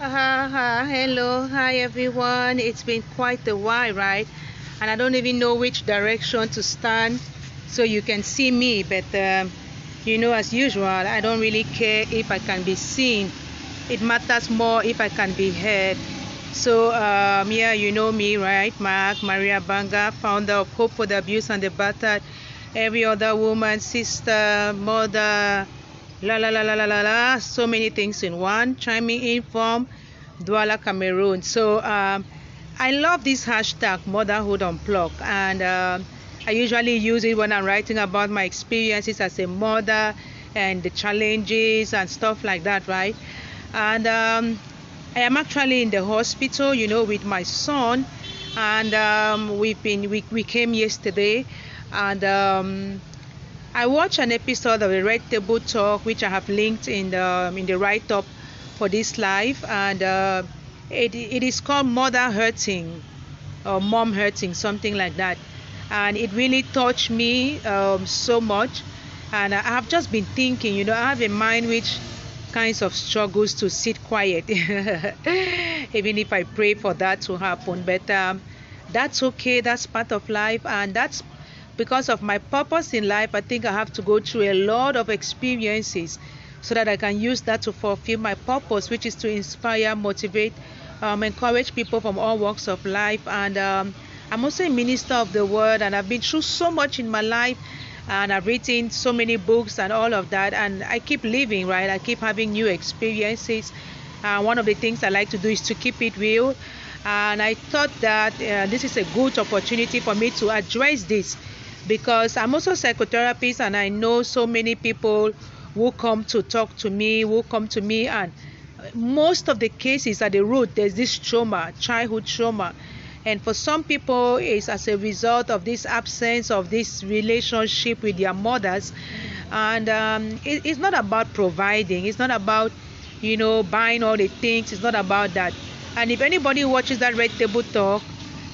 Hello, hi everyone. It's been quite a while, right? And I don't even know which direction to stand so you can see me. But as usual, I don't really care if I can be seen. It matters more if I can be heard. So, yeah, you know me, right? Mark, Maria Banga, founder of Hope for the Abused and the Battered. Every other woman, sister, mother, la la la la la la la, so many things in one. Chiming in from Douala, Cameroon. So I love this hashtag Motherhood Unplugged, and I usually use it when I'm writing about my experiences as a mother and the challenges and stuff like that, right? And I am actually in the hospital, with my son, and we came yesterday, and I watched an episode of the Red Table Talk, which I have linked in the write-up for this live, and it is called Mother Hurting or Mom Hurting, something like that, and it really touched me so much. And I have just been thinking, I have a mind which kinds of struggles to sit quiet, even if I pray for that to happen. But that's okay. That's part of life, and that's because of my purpose in life. I think I have to go through a lot of experiences so that I can use that to fulfill my purpose, which is to inspire, motivate, encourage people from all walks of life. And I'm also a minister of the word, and I've been through so much in my life, and I've written so many books and all of that, and I keep living, right? I keep having new experiences. One of the things I like to do is to keep it real, and I thought that this is a good opportunity for me to address this, because I'm also a psychotherapist, and I know so many people who come to talk to me, and most of the cases at the root, there's this trauma, childhood trauma. And for some people, it's as a result of this absence of this relationship with their mothers. And it's not about providing. It's not about, buying all the things. It's not about that. And if anybody watches that Red Table Talk,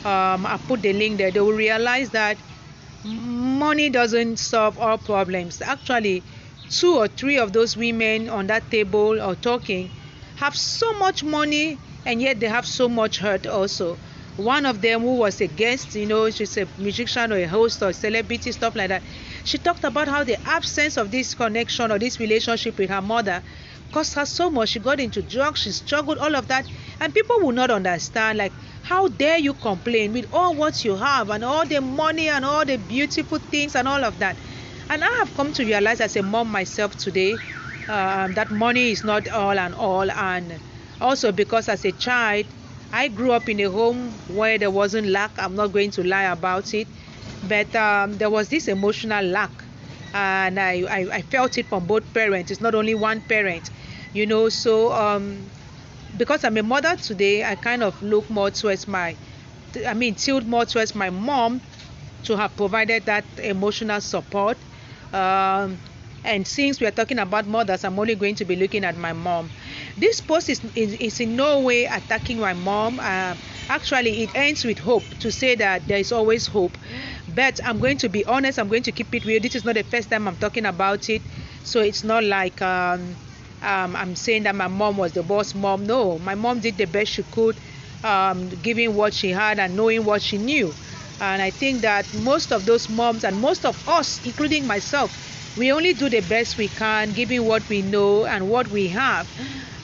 I put the link there, they will realize that money doesn't solve all problems. Actually, 2 or 3 of those women on that table or talking have so much money, and yet they have so much hurt also. One of them, who was a guest, she's a musician or a host or a celebrity, stuff like that. She talked about how the absence of this connection or this relationship with her mother cost her so much. She got into drugs, she struggled, all of that. And people will not understand, like, how dare you complain with all what you have and all the money and all the beautiful things and all of that. And I have come to realize as a mom myself today, that money is not all and all. And also because as a child, I grew up in a home where there wasn't lack. I'm not going to lie about it. But there was this emotional lack. And I felt it from both parents. It's not only one parent. So because I'm a mother today, I kind of look more towards tilt more towards my mom to have provided that emotional support. And since we are talking about mothers, I'm only going to be looking at my mom. This post is in no way attacking my mom. Actually, it ends with hope, to say that there is always hope. But I'm going to be honest, I'm going to keep it real. This is not the first time I'm talking about it. So it's not like I'm saying that my mom was the boss mom. No, my mom did the best she could, giving what she had and knowing what she knew. And I think that most of those moms and most of us, including myself, we only do the best we can, giving what we know and what we have.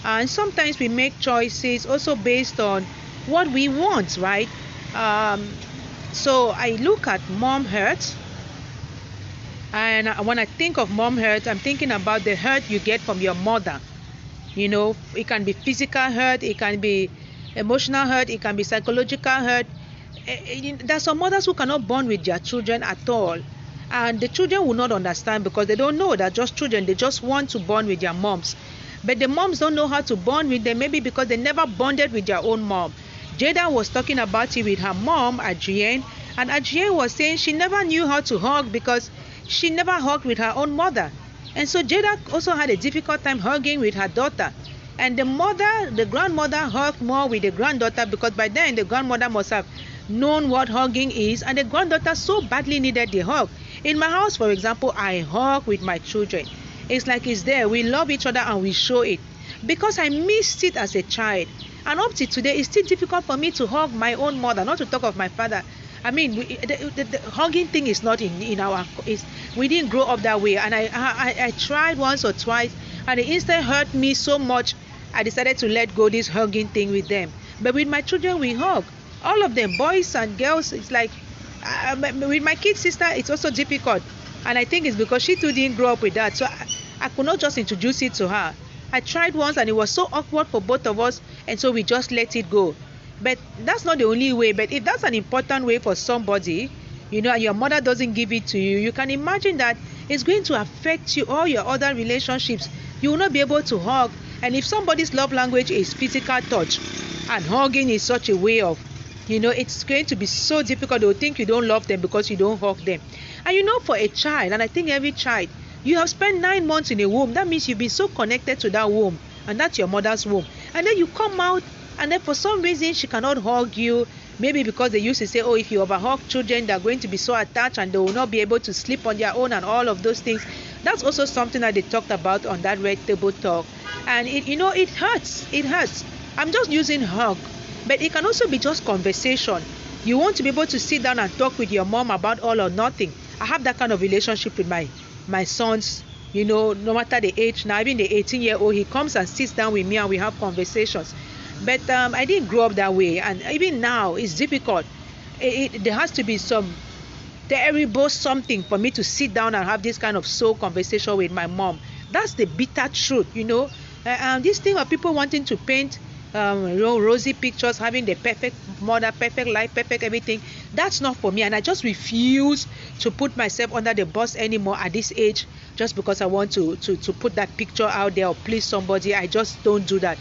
And sometimes we make choices also based on what we want, right? So I look at mom hurt, and when I think of mom hurt, I'm thinking about the hurt you get from your mother. It can be physical hurt, it can be emotional hurt, it can be psychological hurt. There are some mothers who cannot bond with their children at all. And the children will not understand, because they don't know they're just children. They just want to bond with their moms. But the moms don't know how to bond with them, maybe because they never bonded with their own mom. Jada was talking about it with her mom, Adrienne. And Adrienne was saying she never knew how to hug because she never hugged with her own mother. And so Jada also had a difficult time hugging with her daughter. And the grandmother hugged more with the granddaughter, because by then the grandmother must have known what hugging is, and the granddaughter so badly needed the hug. In my house, for example, I hug with my children. It's like it's there. We love each other and we show it. because I missed it as a child. And up to today, it's still difficult for me to hug my own mother, not to talk of my father. I mean, the hugging thing is not in our, we didn't grow up that way. And I tried once or twice, and it instantly hurt me so much, I decided to let go this hugging thing with them. But with my children, we hug. All of them, boys and girls. It's like, with my kid sister, it's also difficult. And I think it's because she too didn't grow up with that. So I could not just introduce it to her. I tried once and it was so awkward for both of us, and so we just let it go. But that's not the only way. But if that's an important way for somebody, and your mother doesn't give it to you, you can imagine that it's going to affect you, all your other relationships. You will not be able to hug. And if somebody's love language is physical touch, and hugging is such a way of, it's going to be so difficult. They'll think you don't love them because you don't hug them. And for a child, and I think every child, you have spent 9 months in a womb. That means you've been so connected to that womb, and that's your mother's womb. And then you come out, and then for some reason she cannot hug you. Maybe because they used to say, oh, if you overhug children, they're going to be so attached and they will not be able to sleep on their own and all of those things. That's also something that they talked about on that Red Table Talk. And it hurts. It hurts. I'm just using hug, but it can also be just conversation. You want to be able to sit down and talk with your mom about all or nothing. I have that kind of relationship with my sons, no matter the age. Now, even the 18-year-old, he comes and sits down with me and we have conversations. But I didn't grow up that way, and even now it's difficult. There has to be some terrible something for me to sit down and have this kind of soul conversation with my mom. That's the bitter truth, And this thing of people wanting to paint rosy pictures, having the perfect mother, perfect life, perfect everything, that's not for me. And I just refuse to put myself under the bus anymore at this age, just because I want to put that picture out there or please somebody. I just don't do that.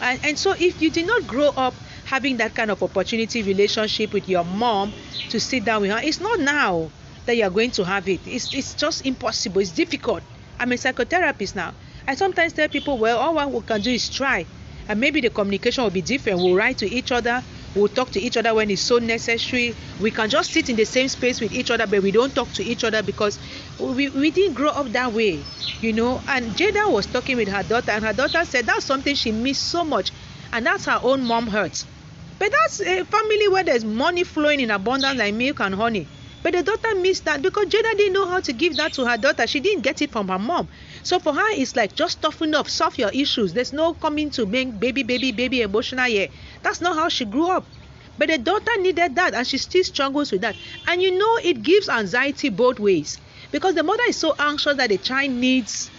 And so if you did not grow up having that kind of opportunity relationship with your mom to sit down with her, it's not now that you're going to have it. It's just impossible. It's difficult. I'm a psychotherapist now. I sometimes tell people, well, all what we can do is try. And maybe the communication will be different. We'll write to each other. We'll talk to each other when it's so necessary. We can just sit in the same space with each other, but we don't talk to each other because we didn't grow up that way, And Jada was talking with her daughter, and her daughter said that's something she missed so much, and that's her own mom hurts. But that's a family where there's money flowing in abundance like milk and honey. But the daughter missed that because Jada didn't know how to give that to her daughter. She didn't get it from her mom. So for her, it's like just toughen up, solve your issues. There's no coming to make baby emotional here. That's not how she grew up. But the daughter needed that, and she still struggles with that. And it gives anxiety both ways. Because the mother is so anxious that the child needs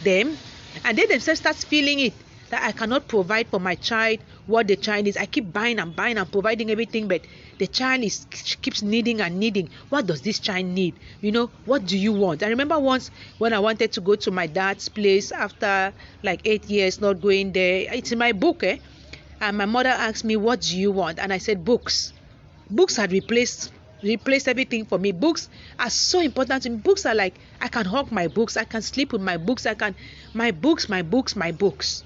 them, and they themselves start feeling it, that I cannot provide for my child what the child needs. I keep buying and providing everything, but the child keeps needing and needing. What does this child need? What do you want? I remember once when I wanted to go to my dad's place after like 8 years not going there. It's in my book, and my mother asked me, what do you want? And I said, books. Books had replaced everything for me. Books are so important to me. Books are like, I can hug my books, I can sleep with my books, my books.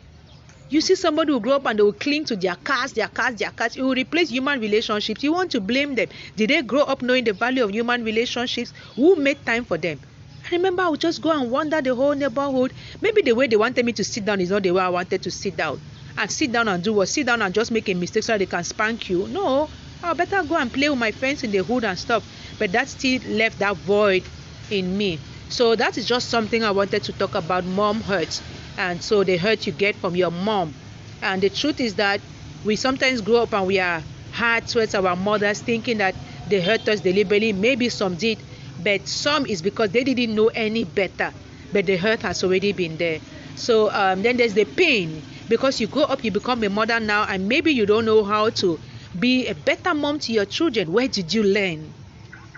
You see somebody who grew up and they will cling to their cars. It will replace human relationships. You want to blame them. Did they grow up knowing the value of human relationships? Who made time for them? I remember I would just go and wander the whole neighborhood. Maybe the way they wanted me to sit down is not the way I wanted to sit down. And sit down and do what? Sit down and just make a mistake so they can spank you. No, I better go and play with my friends in the hood and stuff. But that still left that void in me. So that is just something I wanted to talk about. Mom hurts. And so the hurt you get from your mom. And the truth is that we sometimes grow up and we are hard towards our mothers, thinking that they hurt us deliberately. Maybe some did, but some is because they didn't know any better. But the hurt has already been there. So then there's the pain, because you grow up, you become a mother now, and maybe you don't know how to be a better mom to your children. Where did you learn?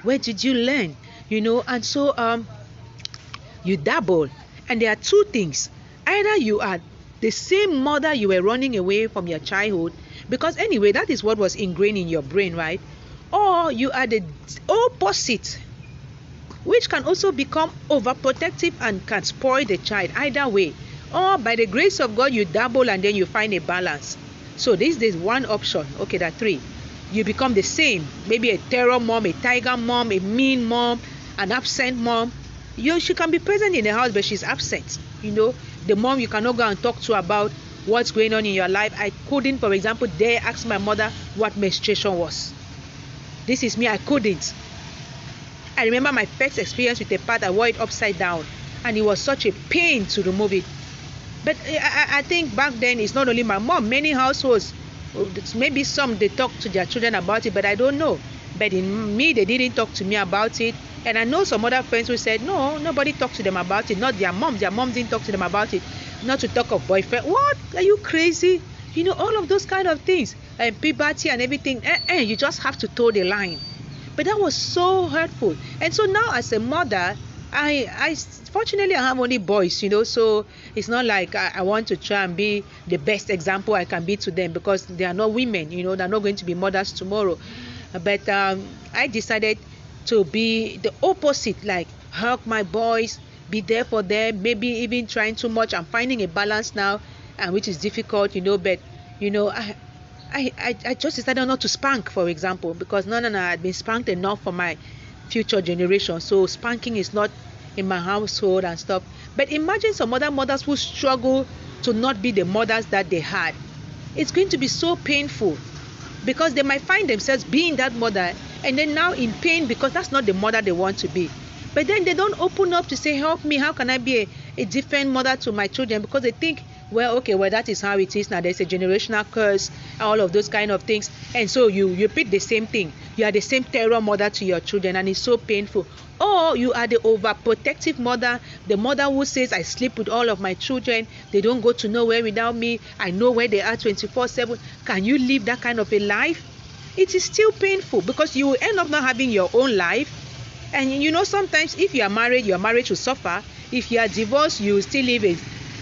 And so you dabble. And there are two things. Either you are the same mother you were running away from your childhood, because anyway, that is what was ingrained in your brain, right? Or you are the opposite, which can also become overprotective and can spoil the child. Either way. Or by the grace of God, you dabble and then you find a balance. So this is one option. Okay, there are three. You become the same. Maybe a terror mom, a tiger mom, a mean mom, an absent mom. She can be present in the house, but she's absent. The mom you cannot go and talk to about what's going on in your life. I couldn't, for example, dare ask my mother what menstruation was. This is me, I couldn't. I remember my first experience with a pad. I wore it upside down, and it was such a pain to remove it. But I think back then, it's not only my mom. Many households, maybe some, they talk to their children about it, but I don't know. But in me, they didn't talk to me about it. And I know some other friends who said, no, nobody talked to them about it. Not their mom. Their mom didn't talk to them about it. Not to talk of boyfriend. What? Are you crazy? You know, all of those kind of things. And puberty and everything. You just have to toe the line. But that was so hurtful. And so now as a mother, I fortunately I have only boys, you know, so it's not like I want to try and be the best example I can be to them, because they are not women, you know, they're not going to be mothers tomorrow. But I decided to be the opposite, like hug my boys, be there for them, maybe even trying too much. I'm finding a balance now, and which is difficult, you know, but you know, I just decided not to spank, for example, because no, I've been spanked enough for my future generation. So spanking is not in my household and stuff. But imagine some other mothers who struggle to not be the mothers that they had. It's going to be so painful, because they might find themselves being that mother and then now in pain because that's not the mother they want to be. But then they don't open up to say, help me, how can I be a different mother to my children? Because they think, well, okay, well, that is how it is now. There's a generational curse, all of those kind of things. And so you repeat the same thing. You are the same terror mother to your children, and it's so painful. Or you are the overprotective mother, the mother who says, I sleep with all of my children. They don't go to nowhere without me. I know where they are 24/7. Can you live that kind of a life? It is still painful, because you will end up not having your own life. And you know, sometimes if you are married, your marriage will suffer. If you are divorced, you will still live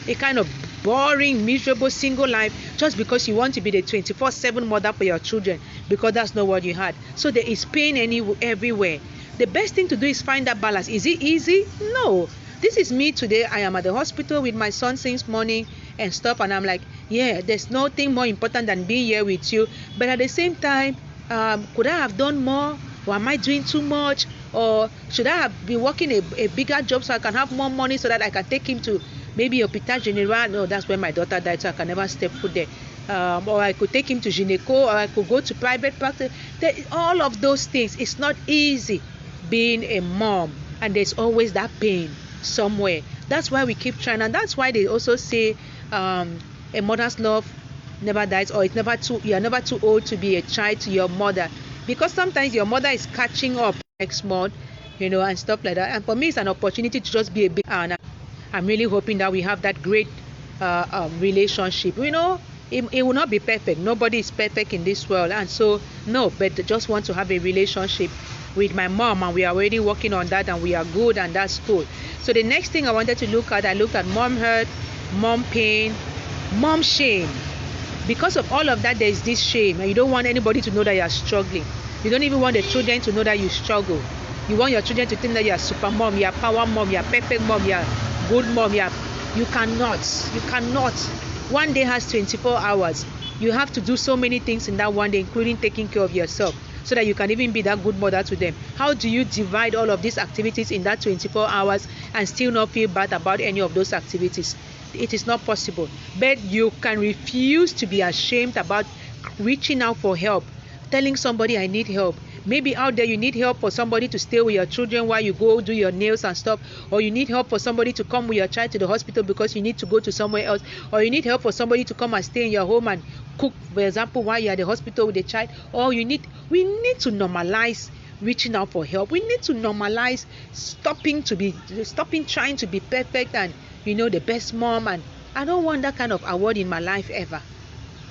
a kind of boring, miserable, single life, just because you want to be the 24/7 mother for your children, because that's not what you had. So there is pain everywhere. The best thing to do is find that balance. Is it easy? No. This is me today. I am at the hospital with my son since morning and stuff, and I'm like, yeah, there's nothing more important than being here with you. But at the same time, could I have done more? Or am I doing too much? Or should I have been working a bigger job so I can have more money so that I can take him to maybe Hopital General? No, that's where my daughter died, so I can never step foot there. Or I could take him to Gyneco, or I could go to private practice. All of those things, it's not easy being a mom, and there's always that pain somewhere. That's why we keep trying, and that's why they also say a mother's love never dies, or you are never too old to be a child to your mother, because sometimes your mother is catching up next month, you know, and stuff like that. And for me, it's an opportunity to just be a big, and I'm really hoping that we have that great relationship. You know, it will not be perfect. Nobody is perfect in this world, and so no, but just want to have a relationship with my mom, and we are already working on that, and we are good, and that's cool. So the next thing I wanted to look at, I looked at mom hurt, mom pain, mom shame. Because of all of that, there is this shame, and you don't want anybody to know that you are struggling. You don't even want the children to know that you struggle. You want your children to think that you are super mom, you are power mom, you are perfect mom, you are good mom. You cannot. One day has 24 hours. You have to do so many things in that one day, including taking care of yourself, so that you can even be that good mother to them. How do you divide all of these activities in that 24 hours and still not feel bad about any of those activities? It is not possible. But you can refuse to be ashamed about reaching out for help, telling somebody I need help. Maybe out there you need help for somebody to stay with your children while you go do your nails and stuff, or you need help for somebody to come with your child to the hospital because you need to go to somewhere else, or you need help for somebody to come and stay in your home and cook, for example, while you're at the hospital with the child. Or we need to normalize reaching out for help. We need to normalize stopping trying to be perfect and, you know, the best mom. And I don't want that kind of award in my life ever.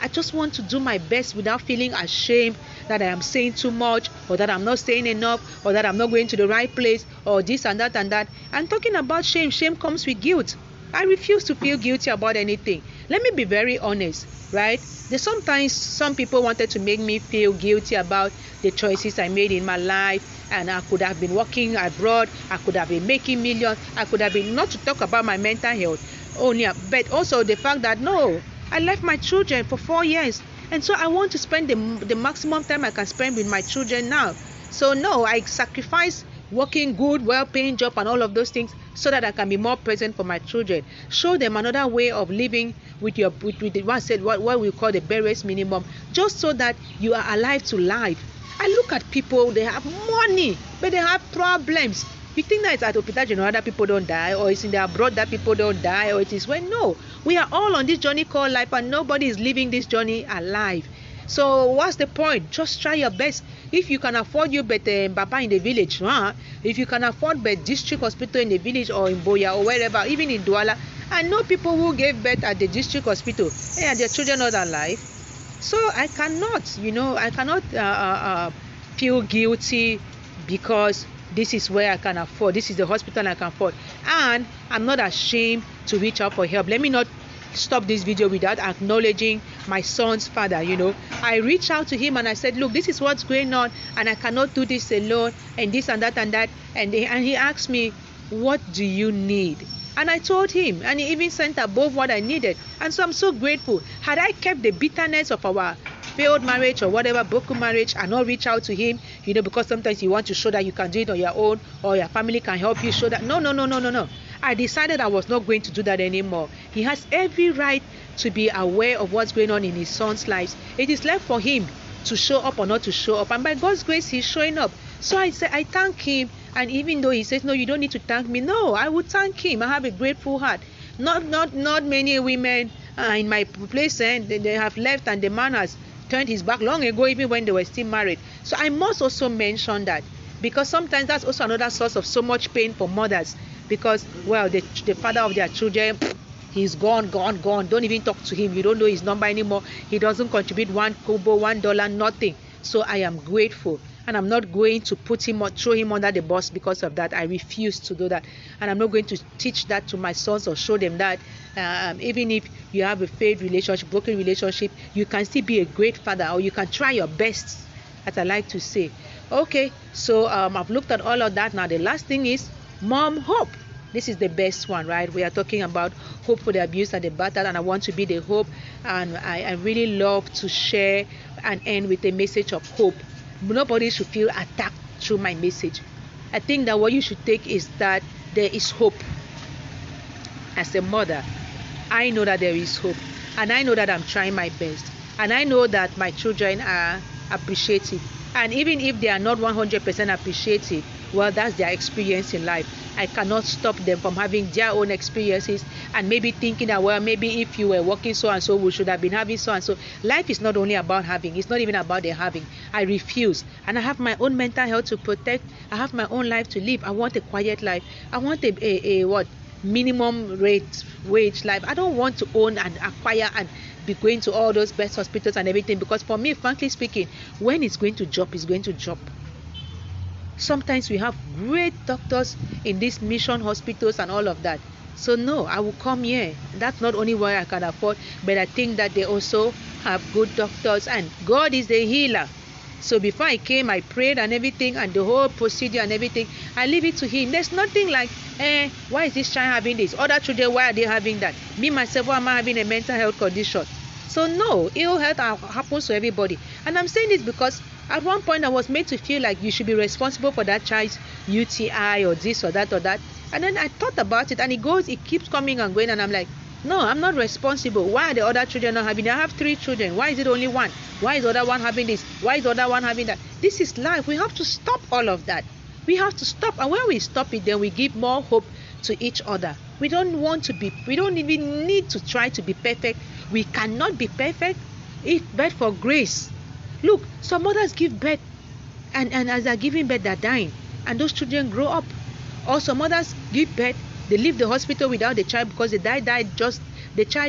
I just want to do my best without feeling ashamed that I am saying too much, or that I'm not saying enough, or that I'm not going to the right place, or this and that and that. And talking about shame, shame comes with guilt. I refuse to feel guilty about anything. Let me be very honest, right? Sometimes some people wanted to make me feel guilty about the choices I made in my life, and I could have been working abroad, I could have been making millions, I could have been, not to talk about my mental health only, but also the fact that no, I left my children for 4 years, and so I want to spend the maximum time I can spend with my children now. So no, I sacrifice working good, well-paying job and all of those things so that I can be more present for my children. Show them another way of living with the one said what we call the barest minimum, just so that you are alive to life. I look at people, they have money, but they have problems. You think that it's at Hospital General that people don't die, or it's in the abroad that people don't die, or it is when no, we are all on this journey called life, and nobody is living this journey alive. So what's the point? Just try your best. If you can afford you better Papa in the village, if you can afford better district hospital in the village or in Boya or wherever, even in Douala, I know people who gave birth at the district hospital and their children not alive. So I cannot, feel guilty because this is where I can afford. This is the hospital I can afford, and I'm not ashamed to reach out for help. Let me not stop this video without acknowledging my son's father. I reached out to him and I said, look, this is what's going on, and I cannot do this alone, and this and that and that. And he asked me, what do you need? And I told him, and he even sent above what I needed. And so I'm so grateful. Had I kept the bitterness of our failed marriage or whatever, broken marriage, and not reach out to him, because sometimes you want to show that you can do it on your own, or your family can help you show that. No. I decided I was not going to do that anymore. He has every right to be aware of what's going on in his son's lives. It is left for him to show up or not to show up. And by God's grace, he's showing up. So I thank him. And even though he says, no, you don't need to thank me. No, I would thank him. I have a grateful heart. Not many women in my place, and they have left, and the man has turned his back long ago, even when they were still married. So I must also mention that, because sometimes that's also another source of so much pain for mothers, because, well, the father of their children, he's gone. Don't even talk to him. You don't know his number anymore. He doesn't contribute one kobo, $1, nothing. So I am grateful, and I'm not going to put him or throw him under the bus because of that. I refuse to do that, and I'm not going to teach that to my sons or show them that. Even if you have a failed relationship, broken relationship, you can still be a great father, or you can try your best, as I like to say. Okay, so I've looked at all of that. Now the last thing is mom hope. This is the best one, right? We are talking about hope for the abused and the battered, and I want to be the hope. And I really love to share and end with a message of hope. Nobody should feel attacked through my message. I think that what you should take is that there is hope. As a mother, I know that there is hope, and I know that I'm trying my best, and I know that my children are appreciative. And even if they are not 100% appreciative, well, that's their experience in life. I cannot stop them from having their own experiences and maybe thinking that, well, maybe if you were working so and so, we should have been having so and so. Life is not only about having. It's not even about the having. I refuse. And I have my own mental health to protect. I have my own life to live. I want a quiet life. I want a minimum wage life. I don't want to own and acquire and be going to all those best hospitals and everything, because for me, frankly speaking, when it's going to drop, it's going to drop. Sometimes we have great doctors in these mission hospitals and all of that. So no, I will come here. That's not only what I can afford, but I think that they also have good doctors, and God is the healer. So before I came, I prayed and everything, and the whole procedure and everything, I leave it to him. There's nothing like, why is this child having this? Other children, why are they having that? Me, myself, why am I having a mental health condition? So no, ill health happens to everybody. And I'm saying this because at one point I was made to feel like you should be responsible for that child's UTI or this or that or that. And then I thought about it, and it keeps coming and going, and I'm like, no, I'm not responsible. Why are the other children not having it? I have 3 children. Why is it only one? Why is the other one having this? Why is the other one having that? This is life. We have to stop all of that. We have to stop. And when we stop it, then we give more hope to each other. We don't even need to try to be perfect. We cannot be perfect, but for grace. Look, some mothers give birth, and as they're giving birth, they're dying, and those children grow up. Or some mothers give birth, they leave the hospital without the child because the child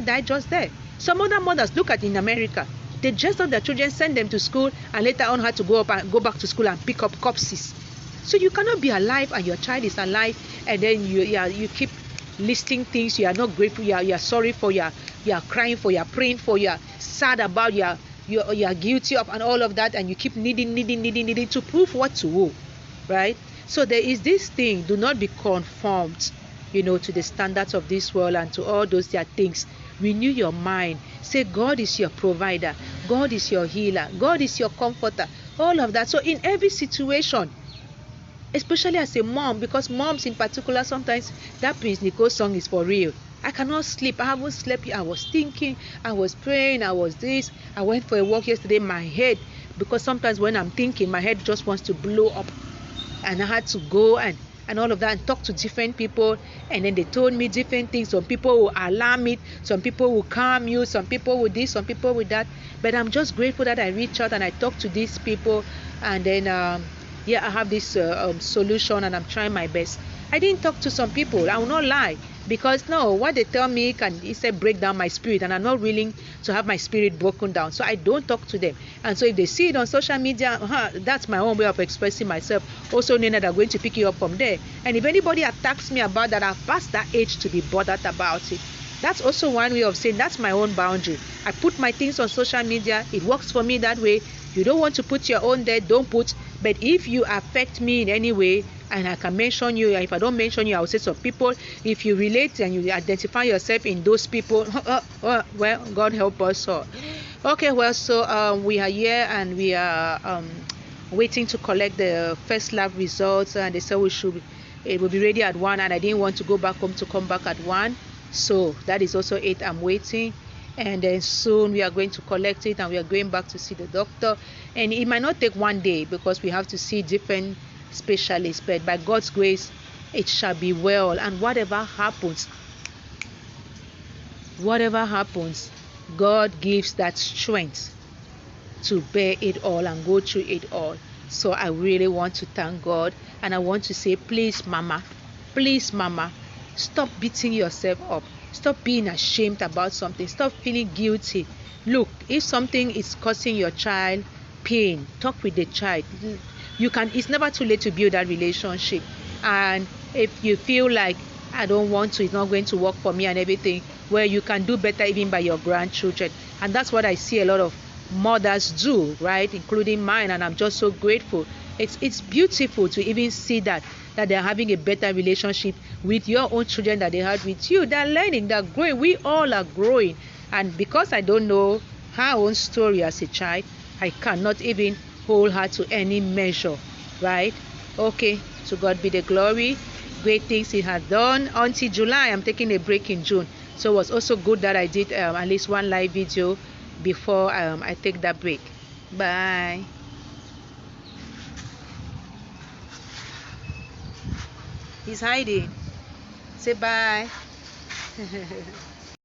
died just there. Some other mothers, look at in America, they dress up their children, send them to school, and later on had to go back to school and pick up corpses. So you cannot be alive and your child is alive, and then you keep listing things you are not grateful, you are sorry for, you are crying for, you are praying for, you are sad about, you are guilty of, and all of that, and you keep needing to prove what to who, right? So there is this thing: do not be conformed, to the standards of this world and to all those their things. Renew your mind. Say God is your provider, God is your healer, God is your comforter, all of that. So in every situation, especially as a mom, because moms in particular, sometimes that Prince Nicole song is for real. I cannot sleep. I haven't slept. I was thinking, I was praying, I was this. I went for a walk yesterday. My head, because sometimes when I'm thinking, my head just wants to blow up, and I had to go and all of that and talk to different people, and then they told me different things. Some people will alarm it, some people will calm you, some people will this, some people will that. But I'm just grateful that I reach out and I talk to these people, and then yeah, I have this solution, and I'm trying my best. I didn't talk to some people, I will not lie, because no, what they tell me can instead break down my spirit, and I'm not willing to have my spirit broken down, so I don't talk to them. And so if they see it on social media, that's my own way of expressing myself, also knowing that they're going to pick you up from there. And if anybody attacks me about that, I've passed that age to be bothered about it. That's also one way of saying that's my own boundary. I put my things on social media, it works for me that way. You don't want to put your own there, don't put. But if you affect me in any way, and I can mention you, if I don't mention you, I will say some people. If you relate and you identify yourself in those people, well, God help us all. Okay, well, so we are here, and we are waiting to collect the first lab results, and they said it will be ready at 1, and I didn't want to go back home to come back at 1, so that is also it. I'm waiting, and then soon we are going to collect it, and we are going back to see the doctor. And it might not take 1 day, because we have to see different specialists, but by God's grace it shall be well. And whatever happens, God gives that strength to bear it all and go through it all. So I really want to thank God, and I want to say, please mama, stop beating yourself up. Stop being ashamed about something. Stop feeling guilty. Look, if something is causing your child pain, talk with the child. It's never too late to build that relationship. And if you feel like, I don't want to, it's not going to work for me and everything, well, you can do better even by your grandchildren. And that's what I see a lot of mothers do, right, including mine. And I'm just so grateful. It's beautiful to even see that they're having a better relationship with your own children that they had with you. They're learning, they're growing. We all are growing. And because I don't know her own story as a child, I cannot even hold her to any measure, right? Okay, to God be the glory. Great things He has done. Until July, I'm taking a break in June, so it was also good that I did at least one live video before I take that break. Bye. He's hiding. Say bye.